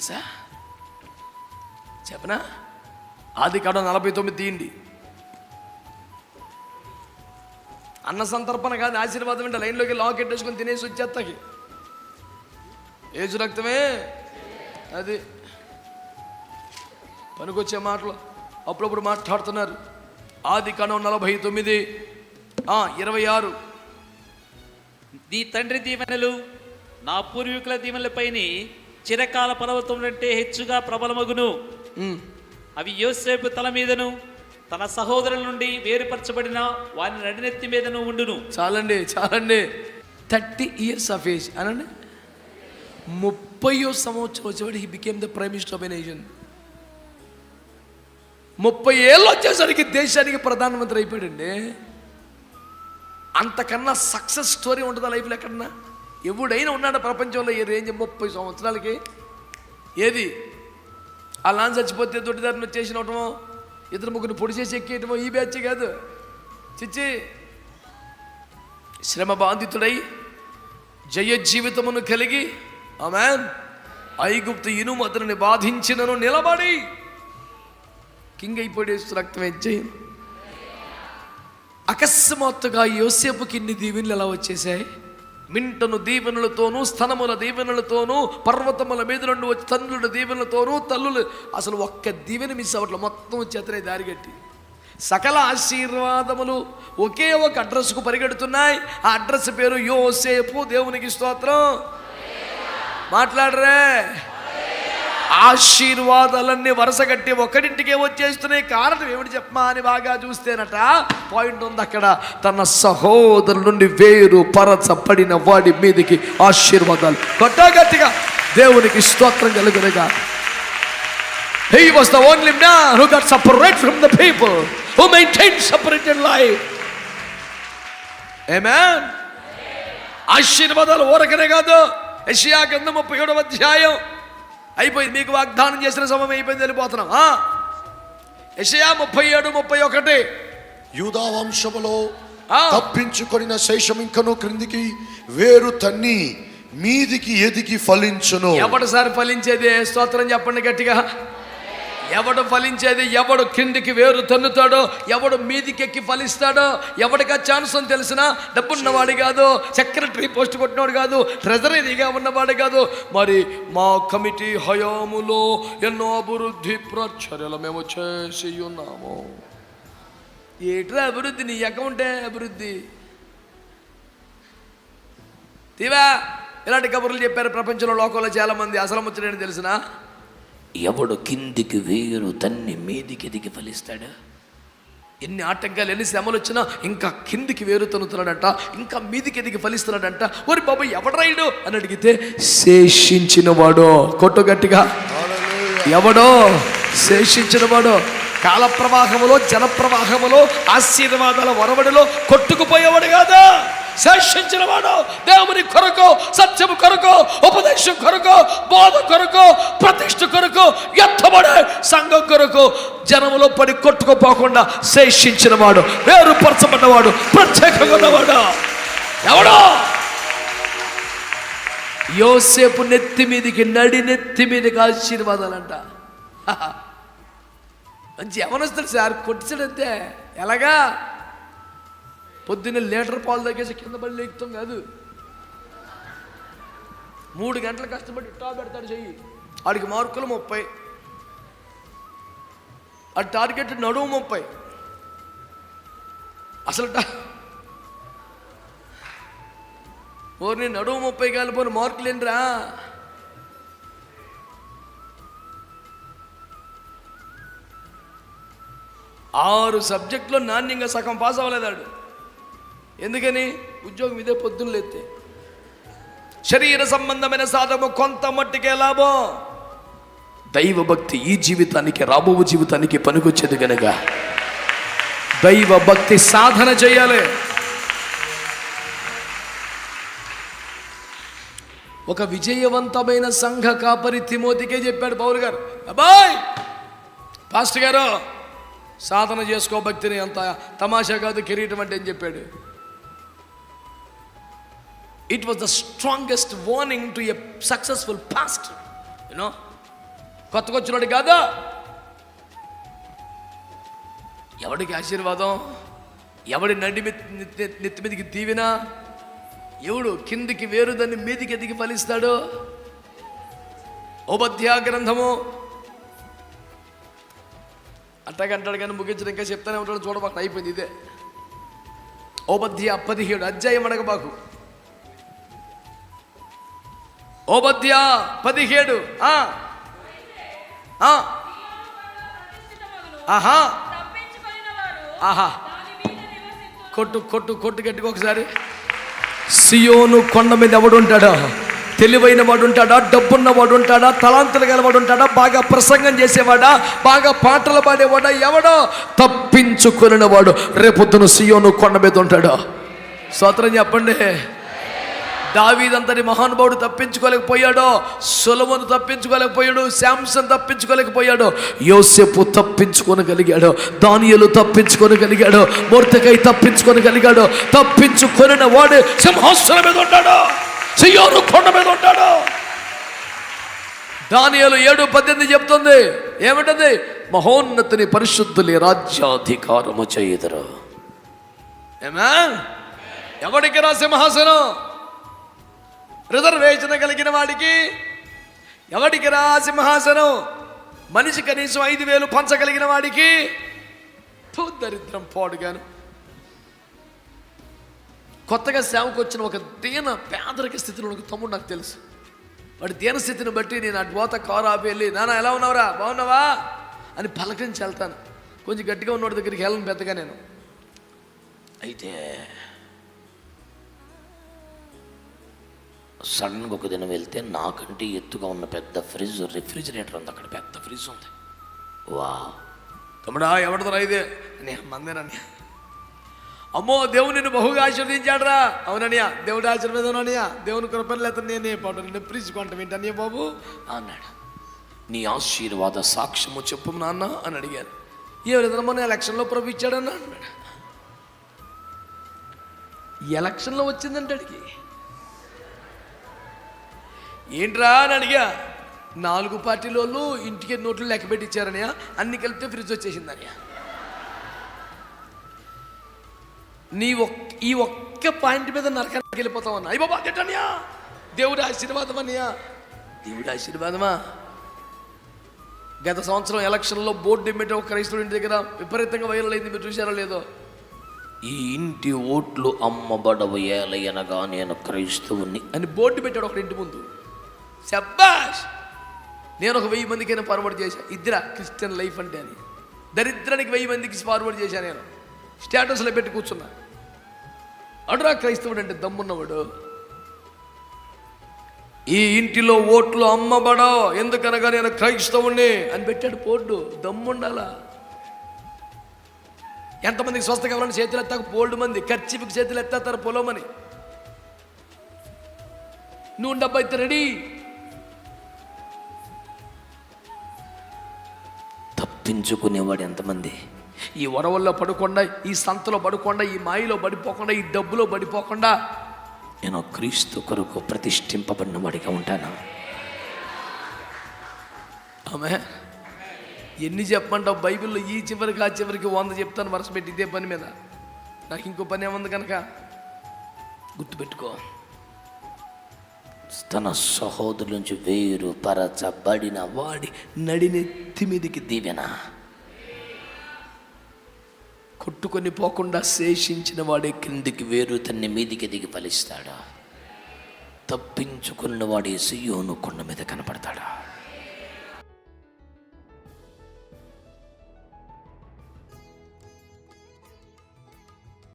తెలుసా? చెప్పనా? ఆదికాండం 49 తీయండి. అన్న సంతర్పణ కాదు, ఆశీర్వాదం అంటే లైన్లోకి లాకెట్టేసుకొని తినేసి వచ్చేస్తాకి. ఏసు రక్తమే అది పనికొచ్చే మాటలు అప్పుడప్పుడు మాట్లాడుతున్నారు. ఆదికాండం 49 26. నీ తండ్రి దీవెనలు నా పూర్వీకుల దీవెనలపైన చిరకాల పర్వతం అంటే హెచ్చుగా ప్రబలమగును. అవి యోసేపు తల మీదను తన సహోదరుల నుండి వేరుపరచబడిన వారి నడినెత్తి మీదను ఉండును. చాలండి 30 years of age అనండి. 30వ సంవత్సరం వచ్చేవాడు he became the prime minister of a nation. 30 ఏళ్ళు వచ్చేసరికి దేశానికి ప్రధానమంత్రి అయిపోయాడండి. అంతకన్నా సక్సెస్ స్టోరీ ఉంటుందా లైఫ్లో ఎక్కడన్నా? ఎవడైనా ఉన్నాడు ప్రపంచంలో ఈ రేంజ్ 30 సంవత్సరాలకి? ఏది ఆ లాన్ చచ్చిపోతే దొడ్డిదారిని వచ్చేసినవటమో, 2-3 పొడి చేసి ఎక్కేయటమో ఈ బ్యాచ్ కాదు. చిచ్చి శ్రమ బాధితుడై జయ జీవితమును కలిగి ఆమేన్ ఐగుప్తు ఇనుము అతనిని బాధించినను నిలబడి కింగ్ అయిపోయి రక్తం జయం. అకస్మాత్తుగా యోసేపుకి ఇన్ని దీవెనలు ఎలా వచ్చేసాయి? మింటను దీవెనలతోనూ స్తనముల దీవెనలతోనూ పర్వతముల మీద నుండి వచ్చి తండ్రుల దీవెనలతోనూ తల్లులు అసలు ఒక్క దీవెన మిస్ అవ్వట్ల, మొత్తం వచ్చేతనే దారిగట్టి సకల ఆశీర్వాదములు ఒకే ఒక అడ్రస్కు పరిగెడుతున్నాయి. ఆ అడ్రస్ పేరు యోసేపు. దేవునికి స్తోత్రం. మాట్లాడరే. ఆశీర్వాదాలన్నీ వరుసగట్టి ఒకటింటికే వచ్చేస్తున్నాయి. కారణం ఏమిటి చెప్పమా అని బాగా చూస్తేనట పాయింట్ ఉంది అక్కడ. తన సహోదరుల నుండి వేరు పరచబడిన వాడి మీదకి ఆశీర్వాదాలు గట్టిగా దేవునికి స్తోత్రం కలుగునుగా. He was the only man who got separate from the people, who maintained separated life. Amen. ఆశీర్వాదాలు ఊరకనే కాదు. యెషయా గ్రంథం 37వ అధ్యాయం అయిపోయింది. మీకు వాగ్దానం చేసిన సమయం అయిపోయింది, వెళ్ళిపోతున్నాం. యెషయా 37:31 యూదా వంశములో తప్పించుకొనిన శేషం ఇంకను క్రిందికి వేరు తన్ని మీదికి ఎదిగి ఫలించును. ఎవడు సార్ ఫలించేది? స్తోత్రం చెప్పండి గట్టిగా. ఎవడు ఫలించేది? ఎవడు కిందికి వేరు తన్నుతాడో, ఎవడు మీదికెక్కి ఫలిస్తాడో, ఎవడికి ఛాన్స్ అని తెలిసిన డబ్బున్నవాడు కాదు, సెక్రటరీ పోస్ట్ కొట్టినవాడు కాదు, ట్రెజరీగా ఉన్నవాడు కాదు. మరి మా కమిటీ హయాములో ఎన్నో అభివృద్ధి ప్రచర్యలు మేము చేసి ఉన్నాము. ఏట్రా అభివృద్ధి? నీ అకౌంటే అభివృద్ధి. తీవా ఇలాంటి కబుర్లు చెప్పారు ప్రపంచంలో, లోకంలో చాలా మంది. అసలు ముచ్చటని తెలిసిన ఎవడు కిందికి వేరు తన్ని మీదికి ఎదిగి ఫలిస్తాడు. ఎన్ని ఆటంకాలు ఎన్ని శ్రమలు వచ్చినా ఇంకా కిందికి వేరు తన్నుతున్నాడంట, ఇంకా మీదికి ఎదిగి ఫలిస్తున్నాడంట. ఒరి బాబు ఎవడు రైడు అని అడిగితే శేషించిన వాడో. కొట్టు గట్టిగా. ఎవడో శేషించిన వాడో. కాల ప్రవాహములో జన ప్రవాహములో ఆశీర్వాదాల వరవడిలో కొట్టుకుపోయేవాడు కాదు, శేషించిన వాడు. దేవుని కొరకు, సత్యము కొరకు, ఉపదేశం కొరకు, బోధ కొరకు, ప్రతిష్ఠ కొరకు, ఎత్తబడే సంఘం కొరకు జనములో పడి కొట్టుకుపోకుండా శేషించిన వాడు, వేరుపరచబడ్డవాడు, ప్రత్యేకంగా ఉన్నవాడు ఎవడో. యోసేపు నెత్తి మీదికి, నెత్తి మీదకి ఆశీర్వాదాలంట. మంచి యవనస్తుడు సార్, కొట్టిసాడంతే. ఎలాగా? పొద్దున్న లీటర్ పాలు తగ్గేసి కింద పడి లేకుతాం కాదు. 3 గంటలు కష్టపడి ఇట్టా పెడతాడు చెయ్యి. ఆడికి మార్కులు 30, ఆ టార్గెట్ నడువు 30. అసలు ఓర్ని నడువు 30 కాలిపోయిన మార్కులు ఏంట్రా? ఆరు సబ్జెక్టులో నాణ్యంగా సగం పాస్ అవ్వలేదాడు. ఎందుకని? ఉద్యోగం ఇదే పొద్దున్న లేతే. శరీర సంబంధమైన సాధము కొంత మట్టికే లాభం. దైవభక్తి ఈ జీవితానికి, రాబో జీవితానికి పనికొచ్చేది కనుక దైవభక్తి సాధన చేయాలి. ఒక విజయవంతమైన సంఘ కాపరి తిమోతికే చెప్పాడు పౌలు గారు, అబ్బాయ్ పాస్టర్ గారు సాధన చేసుకో, భక్తిని అంత తమాషా కాదు, కిరీటం అంటే అని చెప్పాడు. It was the strongest warning to a successful pastor, you know. కొత్తకొచ్చినోడు కాదా? ఎవడికి ఆశీర్వాదం? ఎవడి నెత్తి మీదకి దీవెన? ఎవడు కిందికి వేరు దాన్ని మీదికి ఎదిగి ఫలిస్తాడు? ఓబద్యా గ్రంథము అట్టగంటాడు కానీ ముగించడం ఇంకా చెప్తానే ఉంటాడు. చూడబాకు, అయిపోయింది ఇదే. ఓబద్యా 17 అధ్యాయం అడగబాకు. ఓబద్యా 17. ఆహా ఆహా, కొట్టు కొట్టు కొట్టు గట్టిగా ఒకసారి. సియోను కొండ మీద ఎవడు ఉంటాడా? తెలివైన వాడు ఉంటాడా? డబ్బున్న వాడు ఉంటాడా? తలాంతులు గలవాడు ఉంటాడా? బాగా ప్రసంగం చేసేవాడా? బాగా పాటలు పాడేవాడా? ఎవడో తప్పించుకుని వాడు రేపొద్దున సియోను కొండ మీద ఉంటాడా? స్తోత్రం చెప్పండి. దావీదంతటి మహానుభావుడు తప్పించుకోలేకపోయాడో, సొలొమోను తప్పించుకోలేకపోయాడు, శాంసన్ తప్పించుకోలేకపోయాడు, యోసేపు తప్పించుకోగలిగాడు, దానియేలు తప్పించుకోగలిగాడు, మొర్దెకై తప్పించుకోగలిగాడు. తప్పించుకొనిన వాడు సింహాసనం మీద ఉంటాడు, సియోను కొండ మీద ఉంటాడు. దానియేలు 7:18 చెప్తుంది. ఏమంటుంది? మహోన్నతుని పరిశుద్ధుని రాజ్యాధికారము చేయుదురు. ఏమా? ఎవడికి రా సింహాసనం? రిజర్వేషన్ కలిగిన వాడికి. ఎవడికి రా సింహాసనం? మనిషి కనీసం 5,000 పంచగలిగిన వాడికి. దరిద్రం పోడుగాను. కొత్తగా సేవకు వచ్చిన ఒక దీన పేదరిక స్థితిలో ఒక తమ్ముడు నాకు తెలుసు. వాడి దీన స్థితిని బట్టి నేను అటు పోత కారు ఆపి వెళ్ళి, నాన్న ఎలా ఉన్నావురా, బాగున్నావా అని పలకరించి వెళ్తాను. కొంచెం గట్టిగా ఉన్నవాడి దగ్గరికి వెళ్ళను పెద్దగా నేను. అయితే సడన్గా ఒక దినం వెళ్తే నాకంటే ఎత్తుగా ఉన్న పెద్ద రిఫ్రిజిరేటర్ ఉంది. అక్కడ పెద్ద ఫ్రిడ్జ్ ఉంది. వా తమ్ముడా, ఎవడదరా ఇదే? మందేనని. అమ్మో, దేవుడు నిన్ను బహుగా ఆశీర్వదించాడరా. అవుననియా, దేవుడు ఆశీర్వాదం అనియా, దేవుని కృపను లేకపోతే నేనే పాటు నిన్ను ఫ్రిడ్జ్ కొంటాం ఏంటనియా బాబు అన్నాడు. నీ ఆశీర్వాద సాక్ష్యము చెప్పు నాన్న అని అడిగాను. ఏ విధంగా మొన్న ఎలక్షన్లో ప్రభు ఇచ్చాడన్న అన్నాడు. ఎలక్షన్లో వచ్చిందంటే అడిగి ఏంట్రా అని అడిగా. 4 పార్టీల వాళ్ళు ఇంటికి నోట్లు లెక్క పెట్టి ఇచ్చారనియా, అన్ని కలిపితే ఫ్రిడ్జ్ వచ్చేసిందనియా. ఈ ఒక్క పాయింట్ మీద నరకానికి వెళ్ళిపోతావు అన్న. అయ్యి బాబా అదేటనియా, దేవుడి ఆశీర్వాదం అనియా. దేవుడి ఆశీర్వాదమా? గత సంవత్సరం ఎలక్షన్లో బోర్డు ఇమ్మేట ఒక క్రైస్తవుడి ఇంటి దగ్గర విపరీతంగా వైరల్ అయింది. మీరు చూసారో లేదో? ఈ ఇంటి ఓట్లు అమ్మబడవు ఏలయనగా నేను క్రైస్తవుని అని బోర్డు పెట్టాడు ఒకటి ఇంటి ముందు. శబ్బాష్! నేను ఒక 1000 మందికైనా ఫార్వర్డ్ చేశాను. ఇద్దరా క్రిస్టియన్ లైఫ్ అంటే అని. దరిద్రానికి 1000 మందికి ఫార్వర్డ్ చేశాను. నేను స్టేటస్లో పెట్టి కూర్చున్నా. అడురా క్రైస్తవుడు అంటే దమ్మున్నవాడు. ఈ ఇంటిలో ఓట్లు అమ్మబడవు ఎందుకనగా నేను క్రైస్తవుణ్ణి అని పెట్టాడు బోర్డు. దమ్ముండాలా? ఎంతమందికి స్వస్థ కావాలని చేతులు ఎత్తాక బోల్డ్ మంది ఖర్చుకి చేతులు ఎత్తారు పొలమని. నువ్వు డబ్బు అయితే రెడీ. తప్పించుకునేవాడు ఎంతమంది? ఈ వరవల్లో పడకుండా, ఈ సంతలో పడకుండా, ఈ మాయలో పడిపోకుండా, ఈ డబ్బులో పడిపోకుండా నేను క్రీస్తు కొరకు ప్రతిష్ఠింపబడిన వాడిగా ఉంటాను. ఆమె ఎన్ని చెప్పమంటావు? బైబిల్లో ఈ చివరికి ఆ చివరికి 100 చెప్తాను వరుస పెట్టి ఇదే పని మీద. నాకు ఇంకో పని ఏముంది కనుక గుర్తుపెట్టుకో. తన సహోదరుల నుంచి వేరుపరచబడిన వాడి నడినెత్తి మీదికి దీవెన. కొట్టుకొని పోకుండా శేషించిన వాడే క్రిందికి వేరు తన్ని మీదికి దిగి ఫలిస్తాడా? తప్పించుకున్న వాడే సియోను కొండ మీద కనపడతాడా?